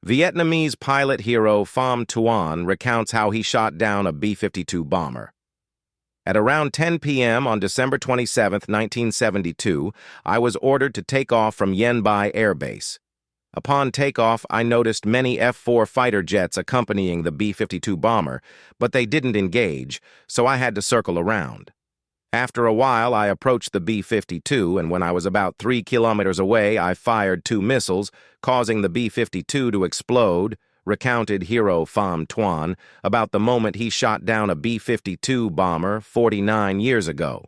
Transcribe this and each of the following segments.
Vietnamese pilot hero Pham Tuan recounts how he shot down a B-52 bomber. At around 10 p.m. on December 27, 1972, I was ordered to take off from Yen Bai airbase. Upon takeoff, I noticed many F-4 fighter jets accompanying the B-52 bomber, but they didn't engage, so I had to circle around. After a while, I approached the B-52, and when I was about 3 kilometers away, I fired 2 missiles, causing the B-52 to explode, recounted hero Pham Tuan about the moment he shot down a B-52 bomber 49 years ago.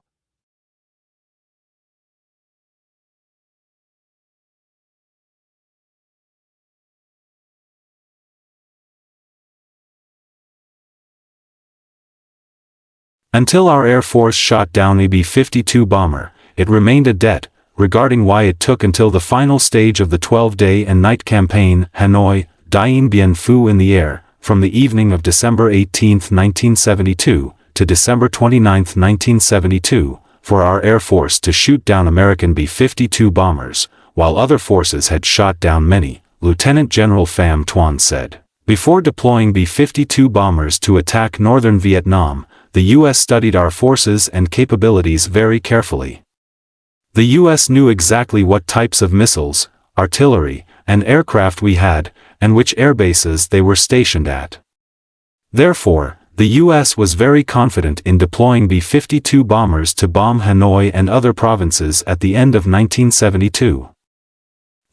Until our Air Force shot down a B-52 bomber, it remained a debt, regarding why it took until the final stage of the 12-day and night campaign, Hanoi, Dien Bien Phu in the air, from the evening of December 18, 1972, to December 29, 1972, for our Air Force to shoot down American B-52 bombers, while other forces had shot down many, Lieutenant General Pham Tuan said. Before deploying B-52 bombers to attack northern Vietnam, the U.S. studied our forces and capabilities very carefully. The U.S. knew exactly what types of missiles, artillery, and aircraft we had, and which airbases they were stationed at. Therefore, the U.S. was very confident in deploying B-52 bombers to bomb Hanoi and other provinces at the end of 1972.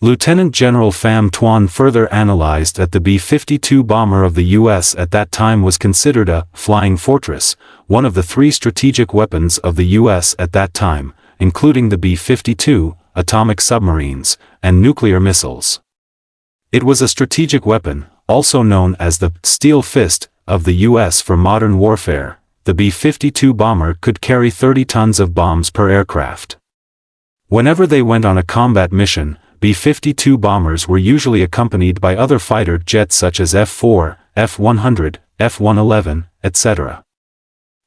Lieutenant General Pham Tuan further analyzed that the B-52 bomber of the U.S. at that time was considered a flying fortress, one of the 3 strategic weapons of the U.S. at that time, including the B-52, atomic submarines, and nuclear missiles. It was a strategic weapon, also known as the steel fist of the U.S. for modern warfare. The B-52 bomber could carry 30 tons of bombs per aircraft. Whenever they went on a combat mission, B-52 bombers were usually accompanied by other fighter jets such as F-4, F-100, F-111, etc.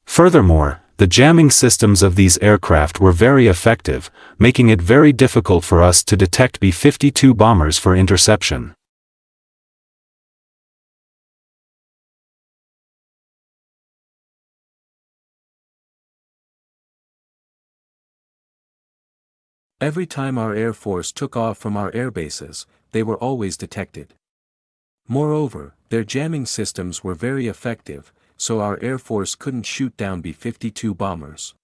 Furthermore, the jamming systems of these aircraft were very effective, making it very difficult for us to detect B-52 bombers for interception. Every time our Air Force took off from our airbases, they were always detected. Moreover, their jamming systems were very effective, so our Air Force couldn't shoot down B-52 bombers.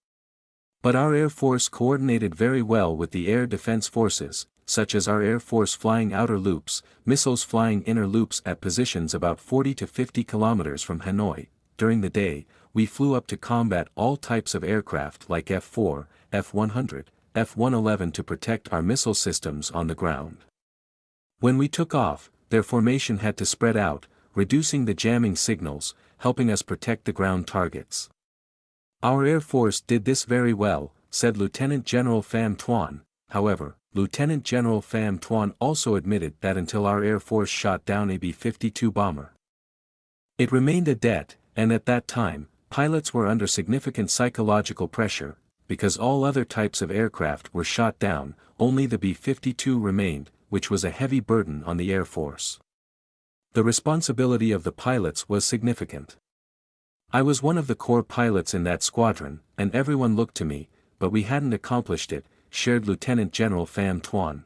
But our Air Force coordinated very well with the air defense forces, such as our Air Force flying outer loops, missiles flying inner loops at positions about 40 to 50 kilometers from Hanoi. During the day, we flew up to combat all types of aircraft like F-4, F-100, F-111 to protect our missile systems on the ground. When we took off, their formation had to spread out, reducing the jamming signals, helping us protect the ground targets. Our Air Force did this very well, said Lieutenant General Pham Tuan. However, Lieutenant General Pham Tuan also admitted that until our Air Force shot down a B-52 bomber, it remained a debt, and at that time, pilots were under significant psychological pressure. Because all other types of aircraft were shot down, only the B-52 remained, which was a heavy burden on the Air Force. The responsibility of the pilots was significant. I was one of the core pilots in that squadron, and everyone looked to me, but we hadn't accomplished it, shared Lieutenant General Pham Tuan.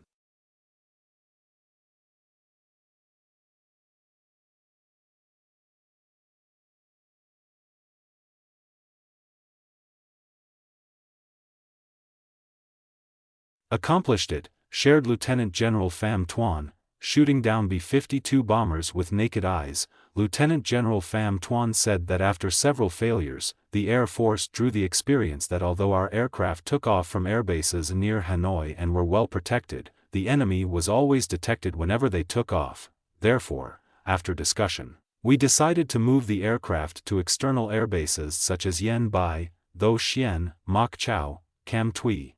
Accomplished it, shared Lieutenant General Pham Tuan, shooting down B-52 bombers with naked eyes. Lieutenant General Pham Tuan said that after several failures, the Air Force drew the experience that although our aircraft took off from airbases near Hanoi and were well protected, the enemy was always detected whenever they took off. Therefore, after discussion, we decided to move the aircraft to external airbases such as Yen Bai, Tho Chien, Moc Chau, Cam Tui.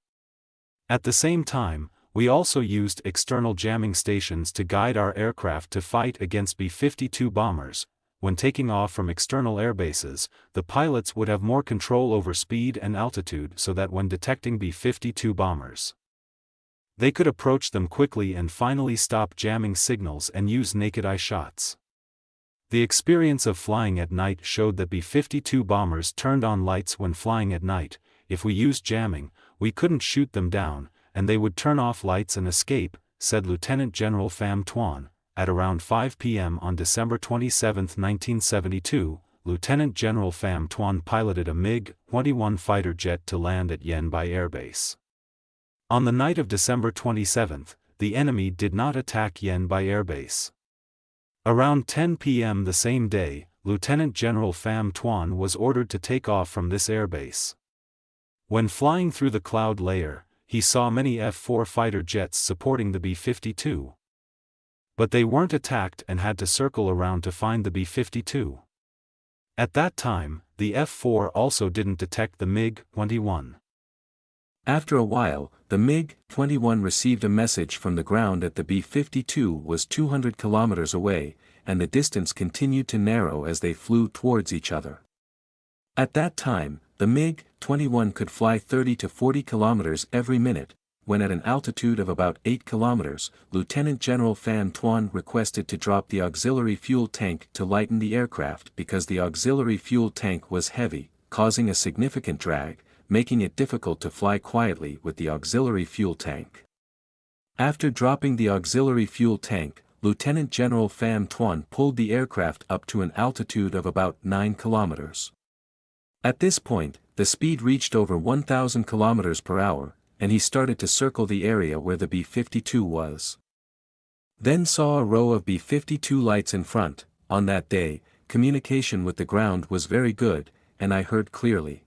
At the same time, we also used external jamming stations to guide our aircraft to fight against B-52 bombers. When taking off from external airbases, the pilots would have more control over speed and altitude so that when detecting B-52 bombers, They could approach them quickly and finally stop jamming signals and use naked-eye shots. The experience of flying at night showed that B-52 bombers turned on lights when flying at night. If we used jamming, we couldn't shoot them down, and they would turn off lights and escape, said Lieutenant General Pham Tuan. At around 5 p.m. on December 27, 1972, Lieutenant General Pham Tuan piloted a MiG-21 fighter jet to land at Yen Bai airbase. On the night of December 27, the enemy did not attack Yen Bai airbase. Around 10 p.m. the same day, Lieutenant General Pham Tuan was ordered to take off from this airbase. When flying through the cloud layer, he saw many F-4 fighter jets supporting the B-52. But they weren't attacked and had to circle around to find the B-52. At that time, the F-4 also didn't detect the MiG-21. After a while, the MiG-21 received a message from the ground that the B-52 was 200 kilometers away, and the distance continued to narrow as they flew towards each other. At that time, the MiG-21 could fly 30 to 40 kilometers every minute. When at an altitude of about 8 kilometers, Lieutenant General Pham Tuan requested to drop the auxiliary fuel tank to lighten the aircraft because the auxiliary fuel tank was heavy, causing a significant drag, making it difficult to fly quietly with the auxiliary fuel tank. After dropping the auxiliary fuel tank, Lieutenant General Pham Tuan pulled the aircraft up to an altitude of about 9 kilometers. At this point, the speed reached over 1,000 kilometers per hour, and he started to circle the area where the B-52 was. Then saw a row of B-52 lights in front. On that day, communication with the ground was very good, and I heard clearly.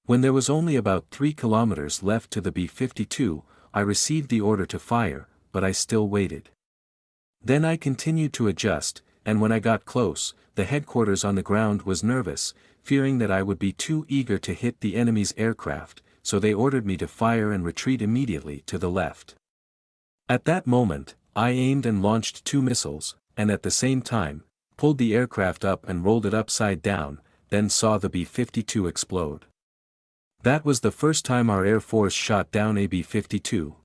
When there was only about 3 kilometers left to the B-52, I received the order to fire, but I still waited. Then I continued to adjust, and when I got close, the headquarters on the ground was nervous, fearing that I would be too eager to hit the enemy's aircraft, so they ordered me to fire and retreat immediately to the left. At that moment, I aimed and launched 2 missiles, and at the same time, pulled the aircraft up and rolled it upside down, then saw the B-52 explode. That was the first time our Air Force shot down a B-52.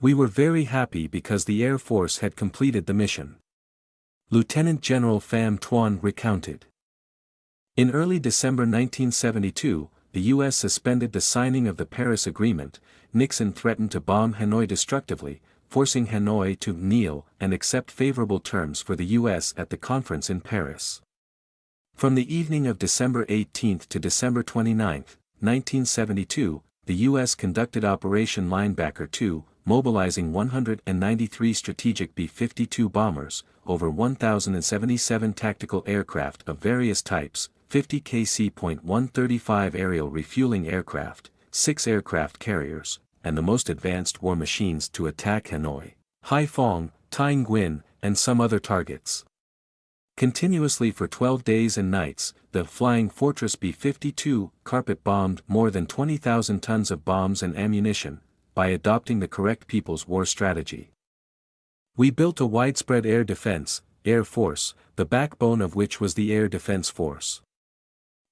We were very happy because the Air Force had completed the mission. Lieutenant General Pham Tuan recounted. In early December 1972, the U.S. suspended the signing of the Paris Agreement. Nixon threatened to bomb Hanoi destructively, forcing Hanoi to kneel and accept favorable terms for the U.S. at the conference in Paris. From the evening of December 18 to December 29, 1972, the U.S. conducted Operation Linebacker II, mobilizing 193 strategic B-52 bombers, over 1,077 tactical aircraft of various types, 50 KC.135 aerial refueling aircraft, 6 aircraft carriers, and the most advanced war machines to attack Hanoi, Haiphong, Tai Nguyen, and some other targets. Continuously for 12 days and nights, the Flying Fortress B-52 carpet-bombed more than 20,000 tons of bombs and ammunition, by adopting the correct People's War strategy. We built a widespread air defense, Air Force, the backbone of which was the Air Defense Force.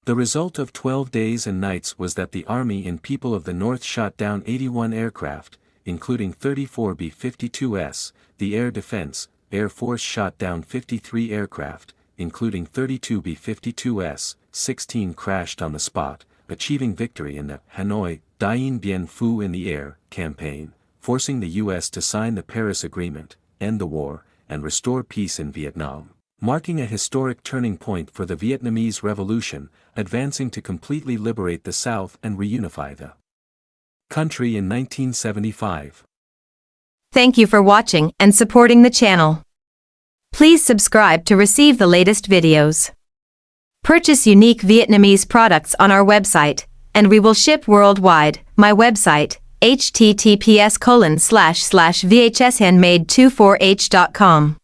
The result of 12 days and nights was that the Army and People of the North shot down 81 aircraft, including 34 B-52s, the Air Defense, Air Force shot down 53 aircraft, including 32 B-52s, 16 crashed on the spot, achieving victory in the Hanoi, Dien Bien Phu in the Air campaign, forcing the U.S. to sign the Paris Agreement, end the war, and restore peace in Vietnam, marking a historic turning point for the Vietnamese Revolution, advancing to completely liberate the South and reunify the country in 1975. Thank you for watching and supporting the channel. Please subscribe to receive the latest videos. Purchase unique Vietnamese products on our website, and we will ship worldwide. My website, https://vhshandmade24h.com.